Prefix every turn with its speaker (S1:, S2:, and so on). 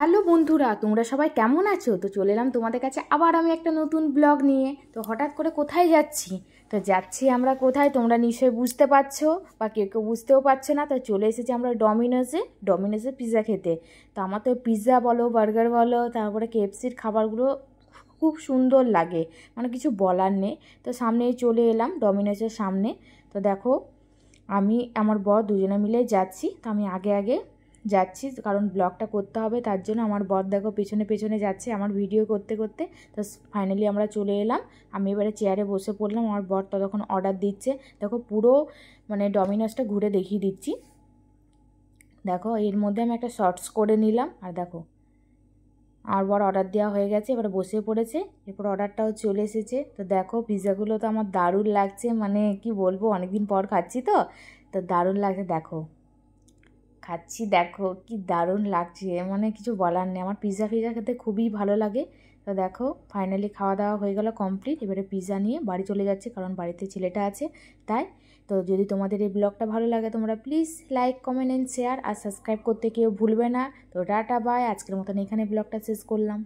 S1: Hello বন্ধুরা, তোমরা সবাই কেমন আছো? তো চলে এলাম তোমাদের কাছে আবার আমি একটা নতুন ব্লগ নিয়ে। তো হঠাৎ করে কোথায় যাচ্ছি? তো যাচ্ছি আমরা কোথায় তোমরা নিশ্চয়ই বুঝতে পারছো, বা কেউ কেউ বুঝতেও পারছো না। তো চলে এসেছি আমরা ডমিনোজে পিৎজা খেতে। তো আমার তো পিৎজা বলো, বার্গার বলো, তারপরে কেএফসির খাবারগুলো খুব সুন্দর লাগে, মানে কিছু বলার নেই। তো সামনেই চলে এলাম ডমিনোজের সামনে। তো দেখো, আমি আমার বর দুজনে মিলে যাচ্ছি। তো আমি আগে আগে যাচ্ছি, কারণ ব্লগটা করতে হবে, তার জন্য। আমার বর দেখো পেছনে পেছনে যাচ্ছে আমার ভিডিও করতে করতে। তো ফাইনালি আমরা চলে এলাম। আমি এবারে চেয়ারে বসে পড়লাম, আমার বর ততক্ষণ অর্ডার দিচ্ছে। দেখো পুরো মানে ডমিনোসটা ঘুরে দেখিয়ে দিচ্ছি। দেখো এর মধ্যে আমি একটা শর্টস করে নিলাম। আর দেখো আমার বর অর্ডার দেওয়া হয়ে গেছে, এবার বসে পড়েছে। এরপর অর্ডারটাও চলে এসেছে। তো দেখো পিৎজাগুলো তো আমার দারুণ লাগছে, মানে কি বলবো, অনেকদিন পর খাচ্ছি তো তো দারুণ লাগছে। দেখো খাচ্ছি, দেখো কি দারুণ লাগছে, মানে কিছু বলার নেই। আমার পিৎজা খেতে খুবই ভালো লাগে। তো দেখো ফাইনালি খাওয়া দাওয়া হয়ে গেল কমপ্লিট। এবারে পিৎজা নিয়ে বাড়ি চলে যাচ্ছে, কারণ বাড়িতে ছেলেটা আছে তাই। তো যদি তোমাদের এই ব্লগটা ভালো লাগে তোমরা please like, comment and share আর সাবস্ক্রাইব করতে কেউ ভুলবে না। তো টাটা বাই, আজকের মতন এখানে ব্লগটা শেষ করলাম।